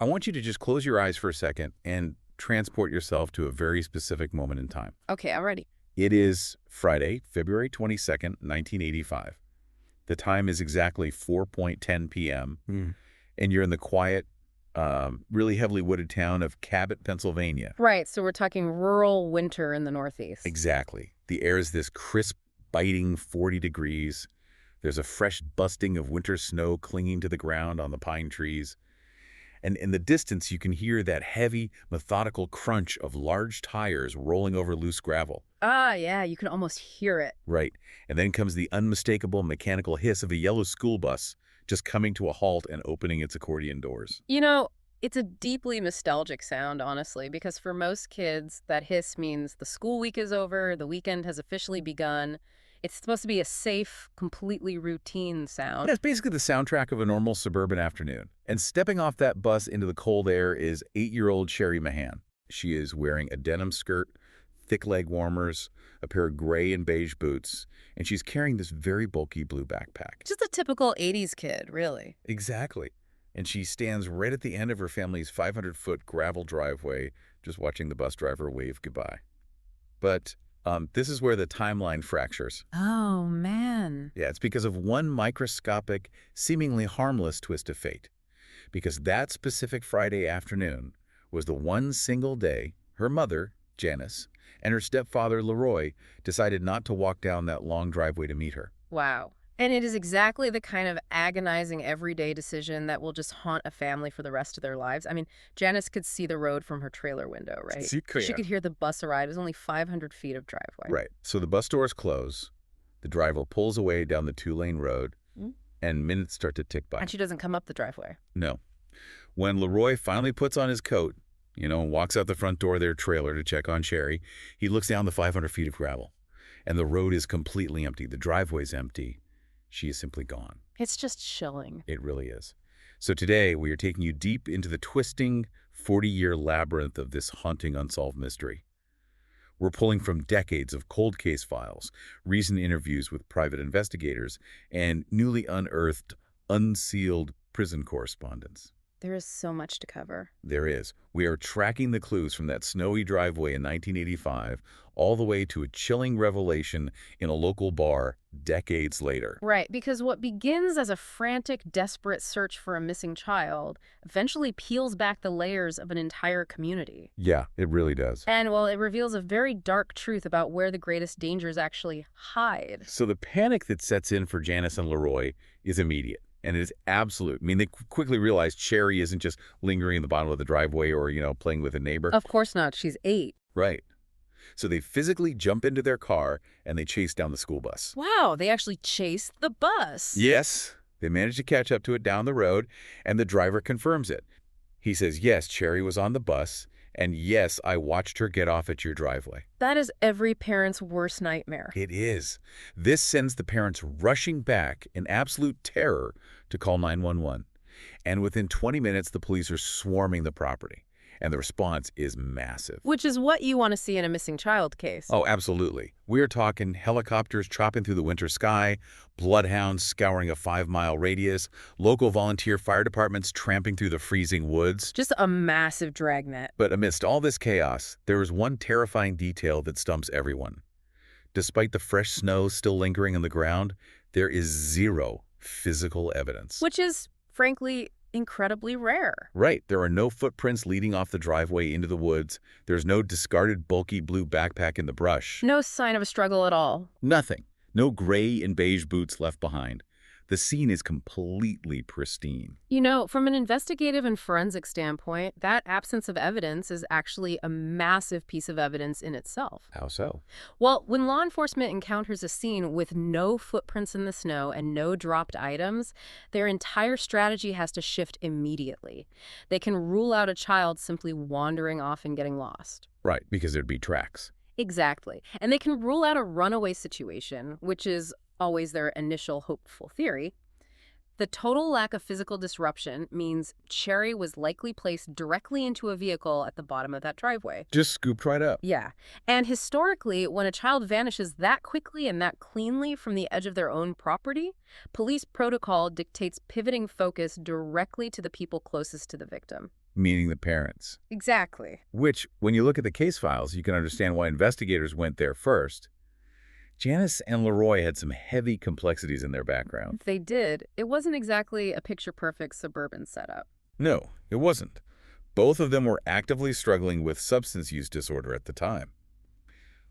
I want you to just close your eyes for a second and transport yourself to a very specific moment in time. Okay, I'm ready. It is Friday, February 22nd, 1985. The time is exactly 4:10 p.m., and you're in the quiet, really heavily wooded town of Cabot, Pennsylvania. Right, so we're talking rural winter in the Northeast. Exactly. The air is this crisp, biting 40 degrees. There's a fresh busting of winter snow clinging to the ground on the pine trees. And in the distance, you can hear that heavy, methodical crunch of large tires rolling over loose gravel. Ah, yeah, you can almost hear it. Right. And then comes the unmistakable mechanical hiss of a yellow school bus just coming to a halt and opening its accordion doors. You know, it's a deeply nostalgic sound, honestly, because for most kids, that hiss means the school week is over, the weekend has officially begun. It's supposed to be a safe, completely routine sound. That's basically the soundtrack of a normal suburban afternoon. And stepping off that bus into the cold air is 8-year-old Cherrie Mahan. She is wearing a denim skirt, thick leg warmers, a pair of gray and beige boots, and she's carrying this very bulky blue backpack. Just a typical 80s kid, really. Exactly. And she stands right at the end of her family's 500-foot gravel driveway, just watching the bus driver wave goodbye. But this is where the timeline fractures. Oh, man. Yeah, it's because of one microscopic, seemingly harmless twist of fate. Because that specific Friday afternoon was the one single day her mother, Janice, and her stepfather, Leroy, decided not to walk down that long driveway to meet her. Wow. And it is exactly the kind of agonizing everyday decision that will just haunt a family for the rest of their lives. I mean, Janice could see the road from her trailer window, right? She could hear the bus arrive. It was only 500 feet of driveway. Right. So the bus doors close, the driver pulls away down the 2-lane road, and minutes start to tick by. And she doesn't come up the driveway. No. When Leroy finally puts on his coat, and walks out the front door of their trailer to check on Cherrie, he looks down the 500 feet of gravel. And the road is completely empty. The driveway's empty. She is simply gone. It's just chilling. It really is. So today, we are taking you deep into the twisting, 40-year labyrinth of this haunting unsolved mystery. We're pulling from decades of cold case files, recent interviews with private investigators, and newly unearthed, unsealed prison correspondence. There is so much to cover. There is. We are tracking the clues from that snowy driveway in 1985 all the way to a chilling revelation in a local bar decades later. Right, because what begins as a frantic, desperate search for a missing child eventually peels back the layers of an entire community. Yeah, it really does. And, well, it reveals a very dark truth about where the greatest dangers actually hide. So the panic that sets in for Janice and Leroy is immediate. And it is absolute. I mean, they quickly realize Cherrie isn't just lingering in the bottom of the driveway or, playing with a neighbor. Of course not. She's 8. Right. So they physically jump into their car and they chase down the school bus. Wow, they actually chased the bus. Yes. They managed to catch up to it down the road, and the driver confirms it. He says, yes, Cherrie was on the bus, and yes, I watched her get off at your driveway. That is every parent's worst nightmare. It is. This sends the parents rushing back in absolute terror to call 911. And within 20 minutes, the police are swarming the property. And the response is massive. Which is what you want to see in a missing child case. Oh, absolutely. We're talking helicopters chopping through the winter sky, bloodhounds scouring a 5-mile radius, local volunteer fire departments tramping through the freezing woods. Just a massive dragnet. But amidst all this chaos, there is one terrifying detail that stumps everyone. Despite the fresh snow still lingering on the ground, there is zero physical evidence. Which is, frankly, incredibly rare. Right. There are no footprints leading off the driveway into the woods. There's no discarded bulky blue backpack in the brush. No sign of a struggle at all. Nothing. No gray and beige boots left behind. The scene is completely pristine. From an investigative and forensic standpoint, that absence of evidence is actually a massive piece of evidence in itself. How so? Well, when law enforcement encounters a scene with no footprints in the snow and no dropped items, their entire strategy has to shift immediately. They can rule out a child simply wandering off and getting lost. Right, because there'd be tracks. Exactly. And they can rule out a runaway situation, which is always their initial hopeful theory. The total lack of physical disruption means Cherrie was likely placed directly into a vehicle at the bottom of that driveway. Just scooped right up. Yeah. And historically, when a child vanishes that quickly and that cleanly from the edge of their own property, police protocol dictates pivoting focus directly to the people closest to the victim. meaning the parents. Exactly. Which, when you look at the case files, you can understand why investigators went there first. Janice and Leroy had some heavy complexities in their background. They did. It wasn't exactly a picture-perfect suburban setup. No, it wasn't. Both of them were actively struggling with substance use disorder at the time.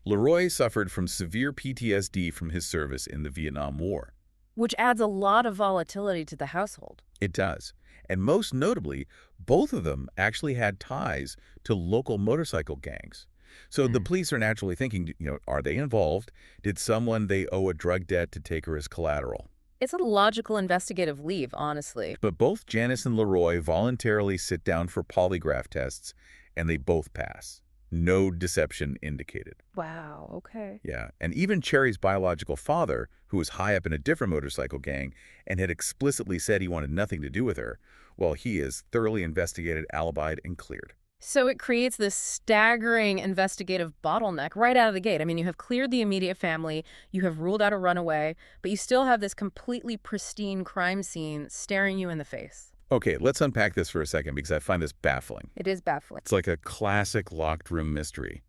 Leroy suffered from severe PTSD from his service in the Vietnam War. Which adds a lot of volatility to the household. It does. And most notably, both of them actually had ties to local motorcycle gangs. So the police are naturally thinking, are they involved? Did someone they owe a drug debt to take her as collateral? It's a logical investigative leave, honestly. But both Janice and Leroy voluntarily sit down for polygraph tests, and they both pass. No deception indicated. Wow, okay. Yeah, and even Cherrie's biological father, who was high up in a different motorcycle gang and had explicitly said he wanted nothing to do with her, well, he is thoroughly investigated, alibied, and cleared. So it creates this staggering investigative bottleneck right out of the gate. I mean, you have cleared the immediate family, you have ruled out a runaway, but you still have this completely pristine crime scene staring you in the face. Okay, let's unpack this for a second because I find this baffling. It is baffling. It's like a classic locked room mystery.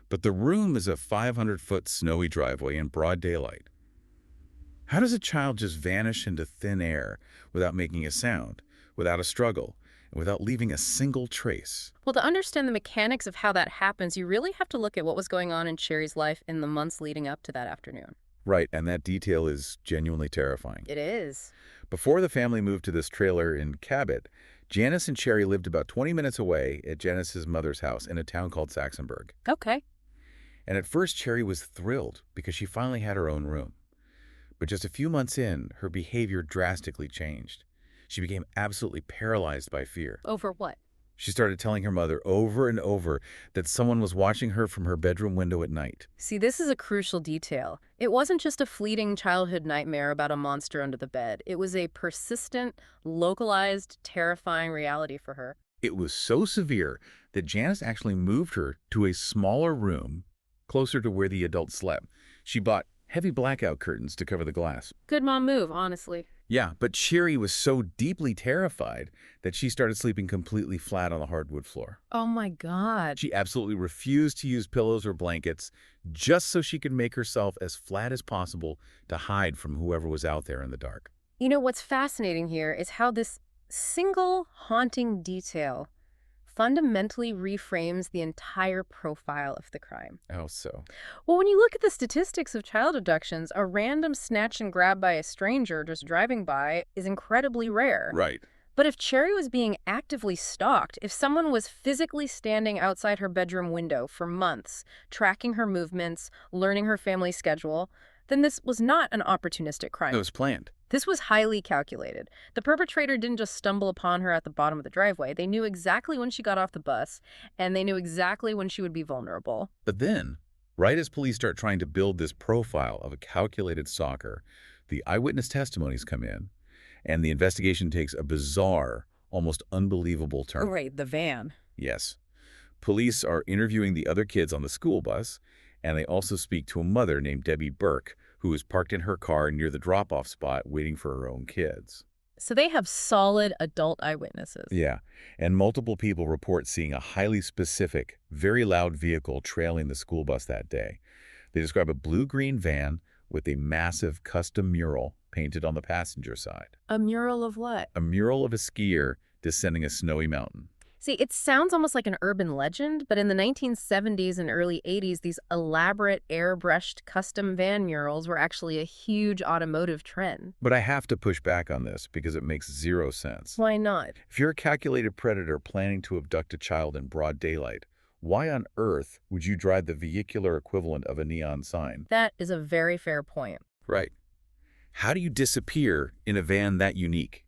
But the room is a 500-foot snowy driveway in broad daylight. How does a child just vanish into thin air without making a sound, without a struggle, and without leaving a single trace? Well, to understand the mechanics of how that happens, you really have to look at what was going on in Cherrie's life in the months leading up to that afternoon. Right, and that detail is genuinely terrifying. It is. Before the family moved to this trailer in Cabot, Janice and Cherrie lived about 20 minutes away at Janice's mother's house in a town called Saxonburg. Okay. And at first, Cherrie was thrilled because she finally had her own room. But just a few months in, her behavior drastically changed. She became absolutely paralyzed by fear. Over what? She started telling her mother over and over that someone was watching her from her bedroom window at night. See, this is a crucial detail. It wasn't just a fleeting childhood nightmare about a monster under the bed. It was a persistent, localized, terrifying reality for her. It was so severe that Janice actually moved her to a smaller room closer to where the adults slept. She bought heavy blackout curtains to cover the glass. Good mom move, honestly. Yeah, but Cherrie was so deeply terrified that she started sleeping completely flat on the hardwood floor. Oh my God. She absolutely refused to use pillows or blankets just so she could make herself as flat as possible to hide from whoever was out there in the dark. You know, what's fascinating here is how this single haunting detail fundamentally reframes the entire profile of the crime. Oh, so? Well, when you look at the statistics of child abductions, a random snatch and grab by a stranger just driving by is incredibly rare. Right. But if Cherrie was being actively stalked, if someone was physically standing outside her bedroom window for months, tracking her movements, learning her family schedule, then this was not an opportunistic crime. It was planned. This was highly calculated. The perpetrator didn't just stumble upon her at the bottom of the driveway. They knew exactly when she got off the bus, and they knew exactly when she would be vulnerable. But then, right as police start trying to build this profile of a calculated stalker, the eyewitness testimonies come in, and the investigation takes a bizarre, almost unbelievable turn. Right, the van. Yes. Police are interviewing the other kids on the school bus, and they also speak to a mother named Debbie Burke, who was parked in her car near the drop-off spot waiting for her own kids. So they have solid adult eyewitnesses. Yeah, and multiple people report seeing a highly specific, very loud vehicle trailing the school bus that day. They describe a blue-green van with a massive custom mural painted on the passenger side. A mural of what? A mural of a skier descending a snowy mountain. See, it sounds almost like an urban legend, but in the 1970s and early 80s, these elaborate airbrushed custom van murals were actually a huge automotive trend. But I have to push back on this because it makes zero sense. Why not? If you're a calculated predator planning to abduct a child in broad daylight, why on earth would you drive the vehicular equivalent of a neon sign? That is a very fair point. Right. How do you disappear in a van that unique?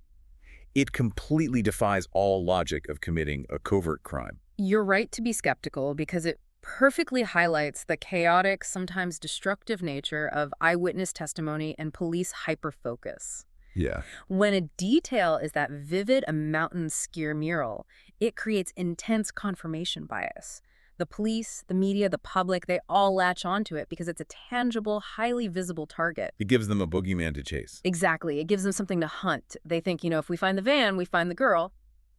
It completely defies all logic of committing a covert crime. You're right to be skeptical because it perfectly highlights the chaotic, sometimes destructive nature of eyewitness testimony and police hyperfocus. Yeah. When a detail is that vivid a mountain skier mural, it creates intense confirmation bias. The police, the media, the public, they all latch onto it because it's a tangible, highly visible target. It gives them a boogeyman to chase. Exactly. It gives them something to hunt. They think, if we find the van, we find the girl.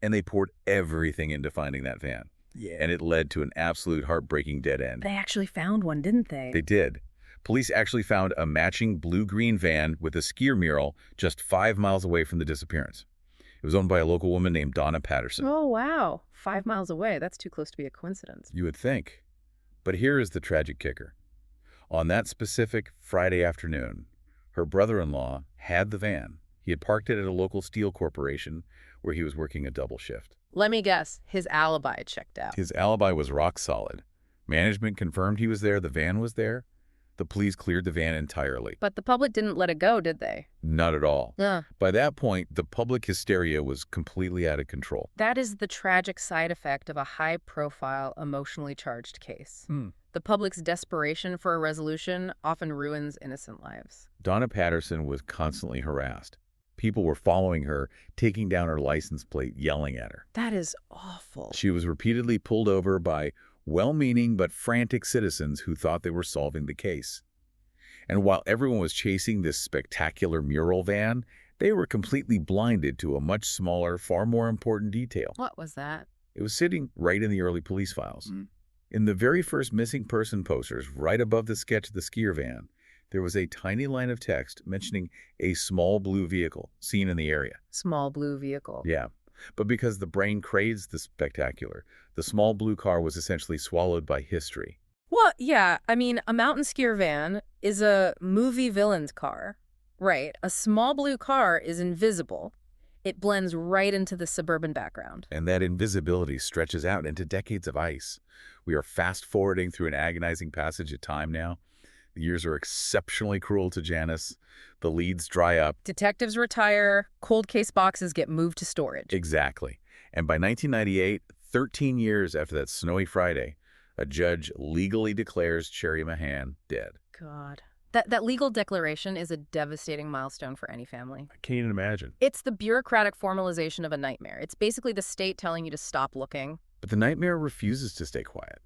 And they poured everything into finding that van. Yeah. And it led to an absolute heartbreaking dead end. They actually found one, didn't they? They did. Police actually found a matching blue-green van with a skier mural just 5 miles away from the disappearance. It was owned by a local woman named Donna Patterson. Oh, wow. 5 miles away. That's too close to be a coincidence. You would think. But here is the tragic kicker. On that specific Friday afternoon, her brother-in-law had the van. He had parked it at a local steel corporation where he was working a double shift. Let me guess. His alibi checked out. His alibi was rock solid. Management confirmed he was there. The van was there. The police cleared the van entirely. But the public didn't let it go, did they? Not at all. Ugh. By that point, the public hysteria was completely out of control. That is the tragic side effect of a high-profile, emotionally charged case. The public's desperation for a resolution often ruins innocent lives. Donna Patterson was constantly harassed. People were following her, taking down her license plate, yelling at her. That is awful. She was repeatedly pulled over by well-meaning but frantic citizens who thought they were solving the case. And while everyone was chasing this spectacular mural van, they were completely blinded to a much smaller, far more important detail. What was that? It was sitting right in the early police files. In the very first missing person posters, right above the sketch of the skier van, there was a tiny line of text mentioning a small blue vehicle seen in the area. Small blue vehicle. Yeah, but because the brain craves the spectacular, the small blue car was essentially swallowed by history. Well, yeah, I mean, a mountain skier van is a movie villain's car. Right. A small blue car is invisible. It blends right into the suburban background. And that invisibility stretches out into decades of ice. We are fast-forwarding through an agonizing passage of time now. The years are exceptionally cruel to Janice. The leads dry up. Detectives retire. Cold case boxes get moved to storage. Exactly. And by 1998, 13 years after that snowy Friday, a judge legally declares Cherrie Mahan dead. God. That legal declaration is a devastating milestone for any family. I can't even imagine. It's the bureaucratic formalization of a nightmare. It's basically the state telling you to stop looking. But the nightmare refuses to stay quiet.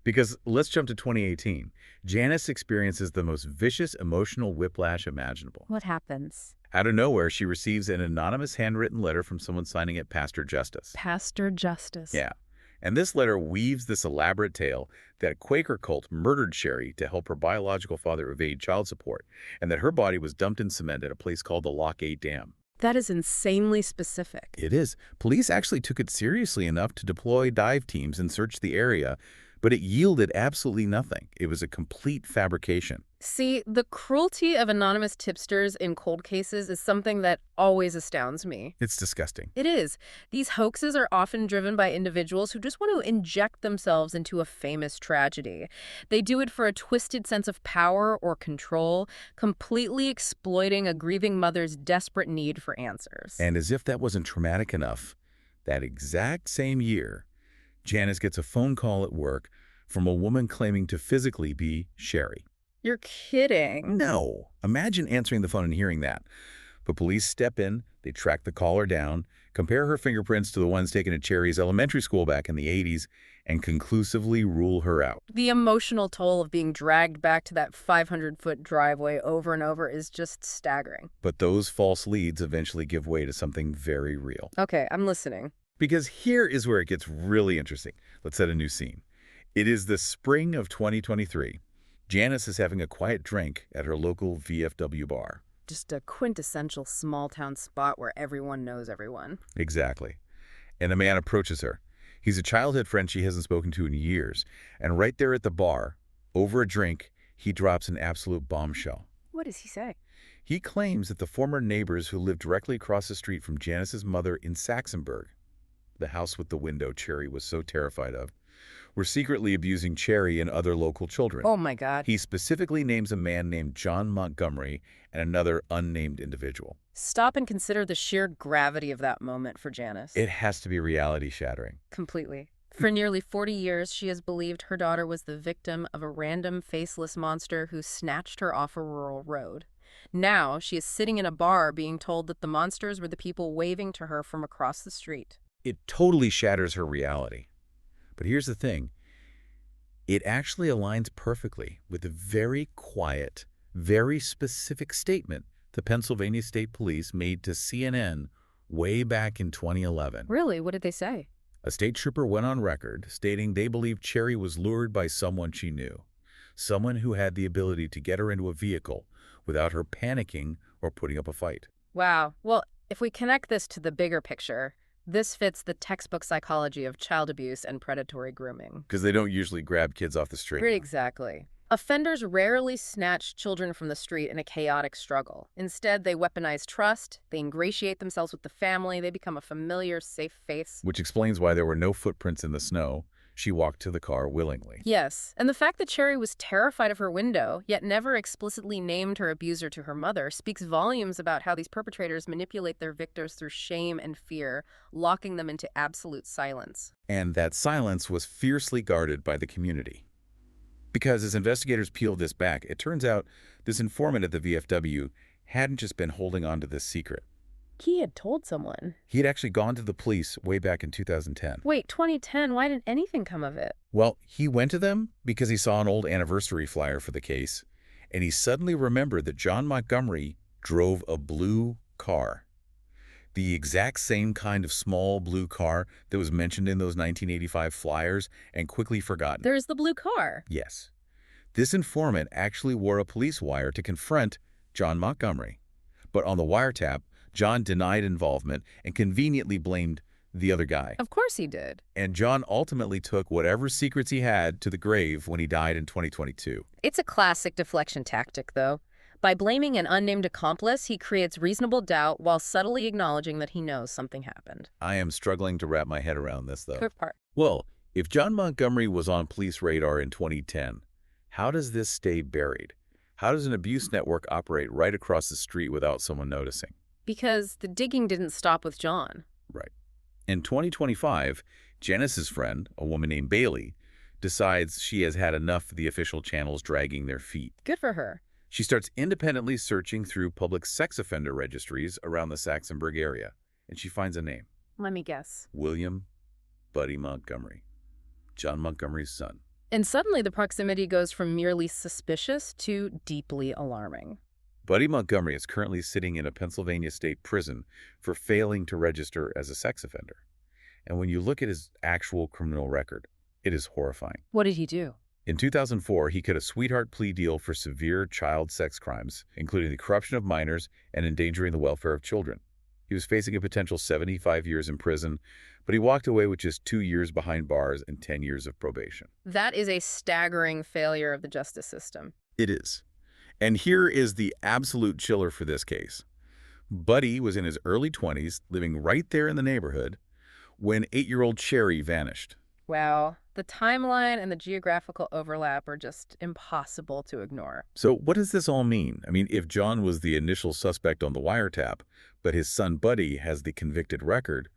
Because let's jump to 2018. Janice experiences the most vicious emotional whiplash imaginable. What happens? Out of nowhere, she receives an anonymous handwritten letter from someone signing it Pastor Justice. Pastor Justice. Yeah. And this letter weaves this elaborate tale that a Quaker cult murdered Cherrie to help her biological father evade child support, and that her body was dumped in cement at a place called the Lock 8 Dam. That is insanely specific. It is. Police actually took it seriously enough to deploy dive teams and search the area, but it yielded absolutely nothing. It was a complete fabrication. See, the cruelty of anonymous tipsters in cold cases is something that always astounds me. It's disgusting. It is. These hoaxes are often driven by individuals who just want to inject themselves into a famous tragedy. They do it for a twisted sense of power or control, completely exploiting a grieving mother's desperate need for answers. And as if that wasn't traumatic enough, that exact same year, Janice gets a phone call at work from a woman claiming to physically be Cherrie. You're kidding. No. Imagine answering the phone and hearing that. But police step in, they track the caller down, compare her fingerprints to the ones taken at Cherrie's elementary school back in the 80s, and conclusively rule her out. The emotional toll of being dragged back to that 500-foot driveway over and over is just staggering. But those false leads eventually give way to something very real. Okay, I'm listening. Because here is where it gets really interesting. Let's set a new scene. It is the spring of 2023. Janice is having a quiet drink at her local VFW bar. Just a quintessential small-town spot where everyone knows everyone. Exactly. And a man approaches her. He's a childhood friend she hasn't spoken to in years. And right there at the bar, over a drink, he drops an absolute bombshell. What does he say? He claims that the former neighbors who lived directly across the street from Janice's mother in Saxonburg, the house with the window Cherrie was so terrified of, were secretly abusing Cherrie and other local children. Oh, my God. He specifically names a man named John Montgomery and another unnamed individual. Stop and consider the sheer gravity of that moment for Janice. It has to be reality-shattering. Completely. For nearly 40 years, she has believed her daughter was the victim of a random, faceless monster who snatched her off a rural road. Now, she is sitting in a bar being told that the monsters were the people waving to her from across the street. It totally shatters her reality. But here's the thing. It actually aligns perfectly with a very quiet, very specific statement the Pennsylvania State Police made to CNN way back in 2011. Really? What did they say? A state trooper went on record stating they believed Cherrie was lured by someone she knew, someone who had the ability to get her into a vehicle without her panicking or putting up a fight. Wow. Well, if we connect this to the bigger picture, this fits the textbook psychology of child abuse and predatory grooming. Because they don't usually grab kids off the street. Pretty exactly. Offenders rarely snatch children from the street in a chaotic struggle. Instead, they weaponize trust, they ingratiate themselves with the family, they become a familiar, safe face. Which explains why there were no footprints in the snow. She walked to the car willingly. Yes, and the fact that Cherrie was terrified of her window, yet never explicitly named her abuser to her mother, speaks volumes about how these perpetrators manipulate their victims through shame and fear, locking them into absolute silence. And that silence was fiercely guarded by the community. Because as investigators peeled this back, it turns out this informant at the VFW hadn't just been holding on to this secret. He had told someone. He had actually gone to the police way back in 2010. Wait, 2010? Why didn't anything come of it? Well, he went to them because he saw an old anniversary flyer for the case, and he suddenly remembered that John Montgomery drove a blue car. The exact same kind of small blue car that was mentioned in those 1985 flyers and quickly forgotten. There's the blue car. Yes. This informant actually wore a police wire to confront John Montgomery. But on the wiretap, John denied involvement and conveniently blamed the other guy. Of course he did. And John ultimately took whatever secrets he had to the grave when he died in 2022. It's a classic deflection tactic, though. By blaming an unnamed accomplice, he creates reasonable doubt while subtly acknowledging that he knows something happened. I am struggling to wrap my head around this, though. Good part. Well, if John Montgomery was on police radar in 2010, how does this stay buried? How does an abuse network operate right across the street without someone noticing? Because the digging didn't stop with John. Right. In 2025, Janice's friend, a woman named Bailey, decides she has had enough of the official channels dragging their feet. Good for her. She starts independently searching through public sex offender registries around the Saxonburg area, and she finds a name. Let me guess. William Buddy Montgomery, John Montgomery's son. And suddenly the proximity goes from merely suspicious to deeply alarming. Buddy Montgomery is currently sitting in a Pennsylvania state prison for failing to register as a sex offender. And when you look at his actual criminal record, it is horrifying. What did he do? In 2004, he cut a sweetheart plea deal for severe child sex crimes, including the corruption of minors and endangering the welfare of children. He was facing a potential 75 years in prison, but he walked away with just 2 years behind bars and 10 years of probation. That is a staggering failure of the justice system. It is. And here is the absolute chiller for this case. Buddy was in his early 20s, living right there in the neighborhood, when 8-year-old Cherrie vanished. Wow. The timeline and the geographical overlap are just impossible to ignore. So what does this all mean? I mean, if John was the initial suspect on the wiretap, but his son Buddy has the convicted record,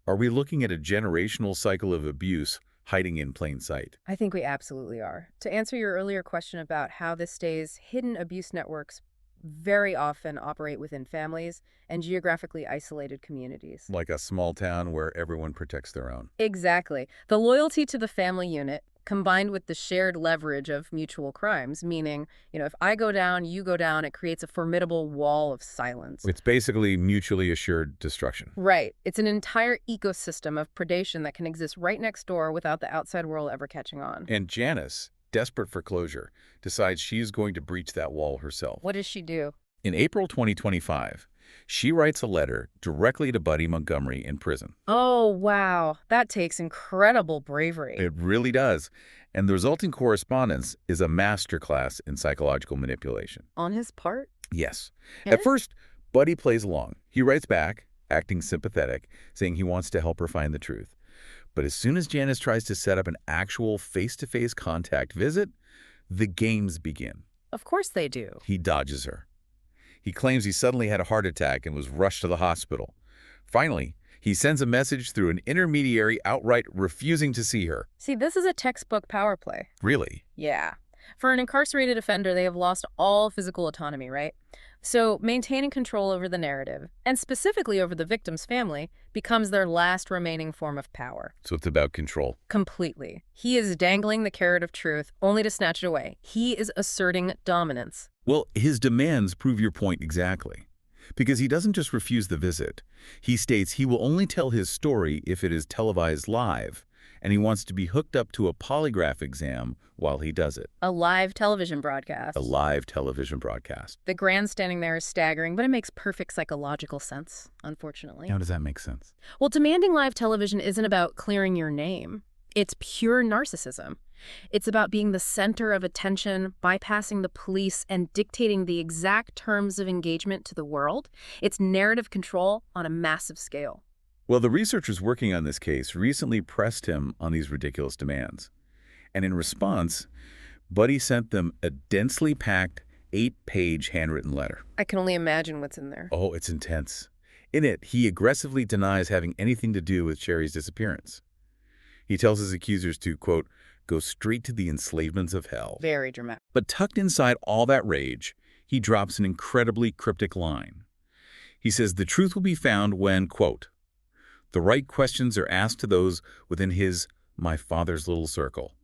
are we looking at a generational cycle of abuse hiding in plain sight? I think we absolutely are. To answer your earlier question about how this stays, hidden abuse networks very often operate within families and geographically isolated communities. Like a small town where everyone protects their own. Exactly. The loyalty to the family unit combined with the shared leverage of mutual crimes, meaning, if I go down, you go down, it creates a formidable wall of silence. It's basically mutually assured destruction. Right. It's an entire ecosystem of predation that can exist right next door without the outside world ever catching on. And Janice, desperate for closure, decides she is going to breach that wall herself. What does she do? In April 2025, she writes a letter directly to Buddy Montgomery in prison. Oh, wow. That takes incredible bravery. It really does. And the resulting correspondence is a masterclass in psychological manipulation. On his part? Yes. Yeah? At first, Buddy plays along. He writes back, acting sympathetic, saying he wants to help her find the truth. But as soon as Janice tries to set up an actual face-to-face contact visit, the games begin. Of course they do. He dodges her. He claims he suddenly had a heart attack and was rushed to the hospital. Finally, he sends a message through an intermediary outright refusing to see her. See, this is a textbook power play. Really? Yeah. For an incarcerated offender, they have lost all physical autonomy, right? So maintaining control over the narrative, and specifically over the victim's family, becomes their last remaining form of power. So it's about control. Completely. He is dangling the carrot of truth only to snatch it away. He is asserting dominance. Well, his demands prove your point exactly. Because he doesn't just refuse the visit. He states he will only tell his story if it is televised live, and he wants to be hooked up to a polygraph exam while he does it. A live television A broadcast. live television broadcast. The grandstanding there is staggering, but it makes perfect psychological sense, unfortunately. How does that make sense? Well, demanding live television isn't about clearing your name. It's pure narcissism. It's about being the center of attention, bypassing the police, and dictating the exact terms of engagement to the world. It's narrative control on a massive scale. Well, the researchers working on this case recently pressed him on these ridiculous demands. And in response, Buddy sent them a densely packed 8-page handwritten letter. I can only imagine what's in there. Oh, it's intense. In it, he aggressively denies having anything to do with Cherrie's disappearance. He tells his accusers to, quote, go straight to the enslavements of hell. Very dramatic. But tucked inside all that rage, he drops an incredibly cryptic line. He says the truth will be found when, quote, the right questions are asked to those within my father's little circle.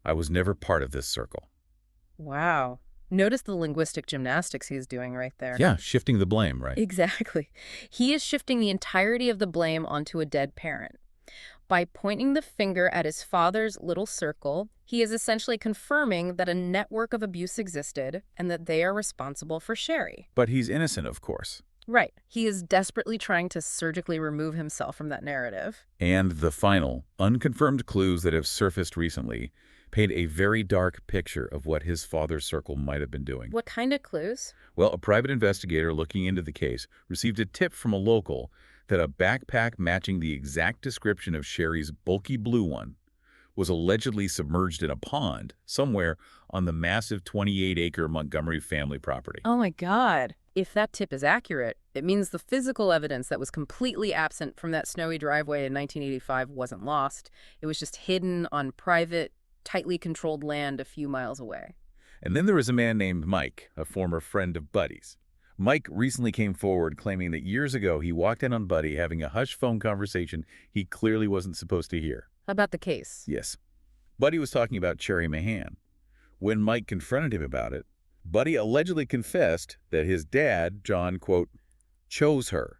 I was never part of this circle. Wow. Notice the linguistic gymnastics he's doing right there. Yeah, shifting the blame, right? Exactly. He is shifting the entirety of the blame onto a dead parent. By pointing the finger at his father's little circle, he is essentially confirming that a network of abuse existed and that they are responsible for Cherrie. But he's innocent, of course. Right. He is desperately trying to surgically remove himself from that narrative. And the final, unconfirmed clues that have surfaced recently paint a very dark picture of what his father's circle might have been doing. What kind of clues? Well, a private investigator looking into the case received a tip from a local that a backpack matching the exact description of Cherrie's bulky blue one was allegedly submerged in a pond somewhere on the massive 28-acre Montgomery family property. Oh my God. If that tip is accurate, it means the physical evidence that was completely absent from that snowy driveway in 1985 wasn't lost. It was just hidden on private, tightly controlled land a few miles away. And then there was a man named Mike, a former friend of Buddy's. Mike recently came forward claiming that years ago he walked in on Buddy having a hush phone conversation he clearly wasn't supposed to hear. How about the case? Yes. Buddy was talking about Cherrie Mahan. When Mike confronted him about it, Buddy allegedly confessed that his dad, John, quote, chose her,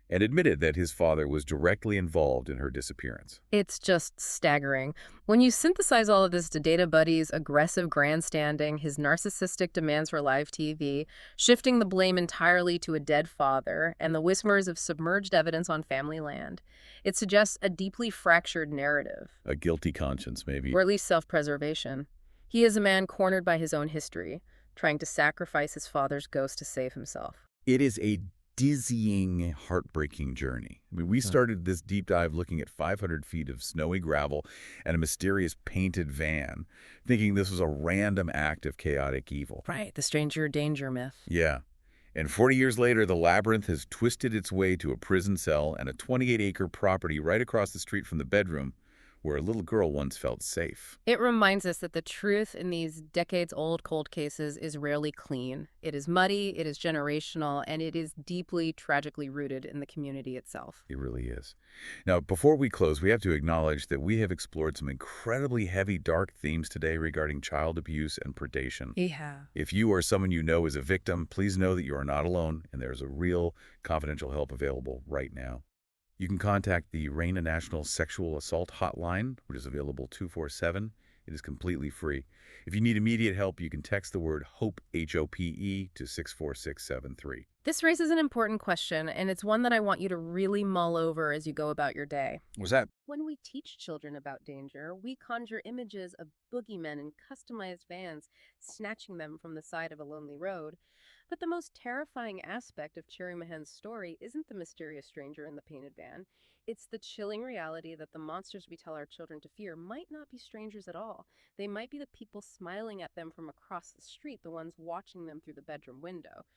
and admitted that his father was directly involved in her disappearance. It's just staggering. When you synthesize all of this data, Buddy's aggressive grandstanding, his narcissistic demands for live TV, shifting the blame entirely to a dead father, and the whispers of submerged evidence on family land, it suggests a deeply fractured narrative. A guilty conscience, maybe. Or at least self-preservation. He is a man cornered by his own history, trying to sacrifice his father's ghost to save himself. It is a dizzying, heartbreaking journey. I mean, we started this deep dive looking at 500 feet of snowy gravel and a mysterious painted van, thinking this was a random act of chaotic evil. Right, the stranger danger myth. Yeah. And 40 years later, the labyrinth has twisted its way to a prison cell and a 28-acre property right across the street from the bedroom where a little girl once felt safe. It reminds us that the truth in these decades-old cold cases is rarely clean. It is muddy, it is generational, and it is deeply, tragically rooted in the community itself. It really is. Now, before we close, we have to acknowledge that we have explored some incredibly heavy, dark themes today regarding child abuse and predation. Yeah. If you or someone you know is a victim, please know that you are not alone, and there's a real confidential help available right now. You can contact the Reina National Sexual Assault Hotline, which is available 24/7. It is completely free. If you need immediate help, you can text the word HOPE, H-O-P-E, to 64673. This raises an important question, and it's one that I want you to really mull over as you go about your day. What's that? When we teach children about danger, we conjure images of boogeymen in customized vans, snatching them from the side of a lonely road. But the most terrifying aspect of Cherrie Mahan's story isn't the mysterious stranger in the painted van. It's the chilling reality that the monsters we tell our children to fear might not be strangers at all. They might be the people smiling at them from across the street, the ones watching them through the bedroom window.